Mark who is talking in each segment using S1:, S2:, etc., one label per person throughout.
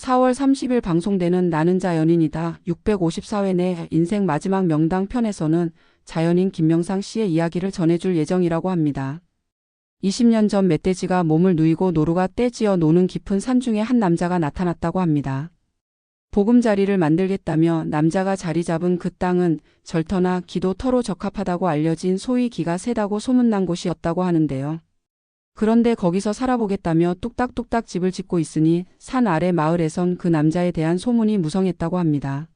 S1: 4월 30일 방송되는 나는 자연인이다 654회 내 인생 마지막 명당 편에서는 자연인 김명상 씨의 이야기를 전해줄 예정이라고 합니다. 20년 전 멧돼지가 몸을 누이고 노루가 떼지어 노는 깊은 산 중에 한 남자가 나타났다고 합니다. 보금자리를 만들겠다며 남자가 자리 잡은 그 땅은 절터나 기도터로 적합하다고 알려진 소위 기가 세다고 소문난 곳이었다고 하는데요. 그런데 거기서 살아보겠다며 뚝딱뚝딱 집을 짓고 있으니 산 아래 마을에선 그 남자에 대한 소문이 무성했다고 합니다.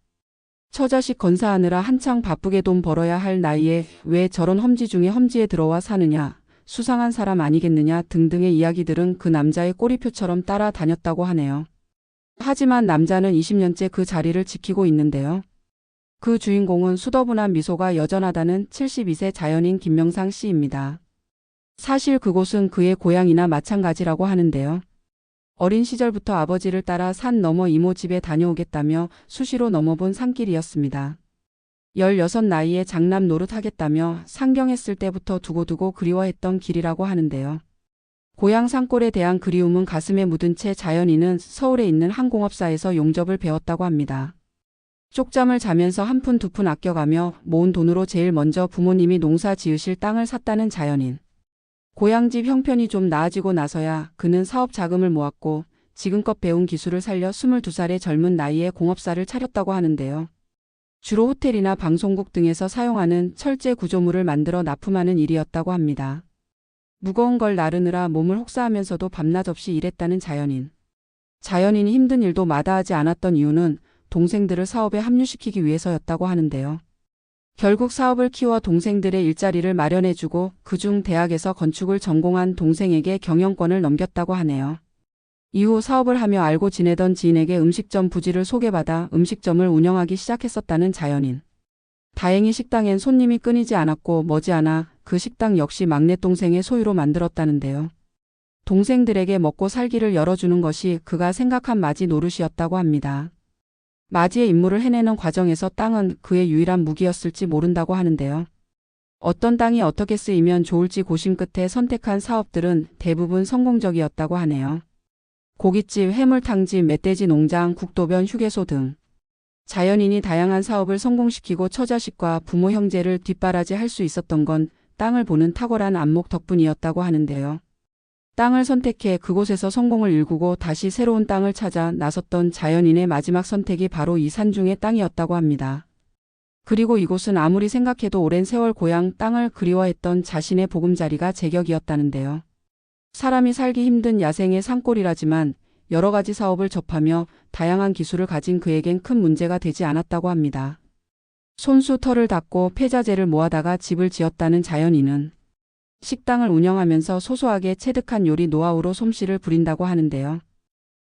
S1: 처자식 건사하느라 한창 바쁘게 돈 벌어야 할 나이에 왜 저런 험지 중에 험지에 들어와 사느냐, 수상한 사람 아니겠느냐 등등의 이야기들은 그 남자의 꼬리표처럼 따라다녔다고 하네요. 하지만 남자는 20년째 그 자리를 지키고 있는데요. 그 주인공은 수더분한 미소가 여전하다는 72세 자연인 김명상 씨입니다. 사실 그곳은 그의 고향이나 마찬가지라고 하는데요. 어린 시절부터 아버지를 따라 산 너머 이모 집에 다녀오겠다며 수시로 넘어본 산길이었습니다. 16 나이에 장남 노릇하겠다며 상경했을 때부터 두고두고 그리워했던 길이라고 하는데요. 고향 산골에 대한 그리움은 가슴에 묻은 채 자연인은 서울에 있는 한 공업사에서 용접을 배웠다고 합니다. 쪽잠을 자면서 한 푼 두 푼 아껴가며 모은 돈으로 제일 먼저 부모님이 농사 지으실 땅을 샀다는 자연인. 고향집 형편이 좀 나아지고 나서야 그는 사업 자금을 모았고 지금껏 배운 기술을 살려 22살의 젊은 나이에 공업사를 차렸다고 하는데요. 주로 호텔이나 방송국 등에서 사용하는 철제 구조물을 만들어 납품하는 일이었다고 합니다. 무거운 걸 나르느라 몸을 혹사하면서도 밤낮 없이 일했다는 자연인. 자연인이 힘든 일도 마다하지 않았던 이유는 동생들을 사업에 합류시키기 위해서였다고 하는데요. 결국 사업을 키워 동생들의 일자리를 마련해주고 그중 대학에서 건축을 전공한 동생에게 경영권을 넘겼다고 하네요. 이후 사업을 하며 알고 지내던 지인에게 음식점 부지를 소개받아 음식점을 운영하기 시작했었다는 자연인. 다행히 식당엔 손님이 끊이지 않았고 머지않아 그 식당 역시 막내 동생의 소유로 만들었다는데요. 동생들에게 먹고 살기를 열어주는 것이 그가 생각한 맞이 노릇이었다고 합니다. 맞이의 임무를 해내는 과정에서 땅은 그의 유일한 무기였을지 모른다고 하는데요. 어떤 땅이 어떻게 쓰이면 좋을지 고심 끝에 선택한 사업들은 대부분 성공적이었다고 하네요. 고깃집, 해물탕집, 멧돼지 농장, 국도변 휴게소 등. 자연인이 다양한 사업을 성공시키고 처자식과 부모 형제를 뒷바라지할 수 있었던 건 땅을 보는 탁월한 안목 덕분이었다고 하는데요. 땅을 선택해 그곳에서 성공을 일구고 다시 새로운 땅을 찾아 나섰던 자연인의 마지막 선택이 바로 이 산중의 땅이었다고 합니다. 그리고 이곳은 아무리 생각해도 오랜 세월 고향 땅을 그리워했던 자신의 보금자리가 제격이었다는데요. 사람이 살기 힘든 야생의 산골이라지만 여러 가지 사업을 접하며 다양한 기술을 가진 그에겐 큰 문제가 되지 않았다고 합니다. 손수 털을 닦고 폐자재를 모아다가 집을 지었다는 자연인은 식당을 운영하면서 소소하게 체득한 요리 노하우로 솜씨를 부린다고 하는데요.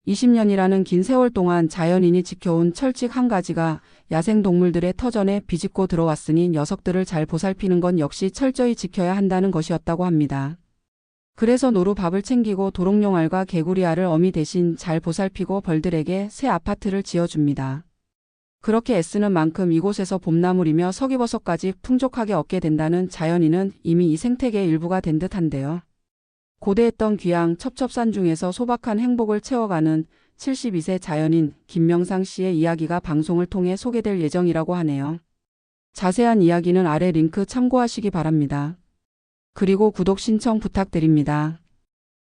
S1: 20년이라는 긴 세월 동안 자연인이 지켜온 철칙 한 가지가 야생동물들의 터전에 비집고 들어왔으니 녀석들을 잘 보살피는 건 역시 철저히 지켜야 한다는 것이었다고 합니다. 그래서 노루 밥을 챙기고 도롱뇽알과 개구리알을 어미 대신 잘 보살피고 벌들에게 새 아파트를 지어줍니다. 그렇게 애쓰는 만큼 이곳에서 봄나물이며 서기버섯까지 풍족하게 얻게 된다는 자연인은 이미 이 생태계의 일부가 된 듯한데요. 고대했던 귀양 첩첩산 중에서 소박한 행복을 채워가는 72세 자연인 김명상 씨의 이야기가 방송을 통해 소개될 예정이라고 하네요. 자세한 이야기는 아래 링크 참고하시기 바랍니다. 그리고 구독 신청 부탁드립니다.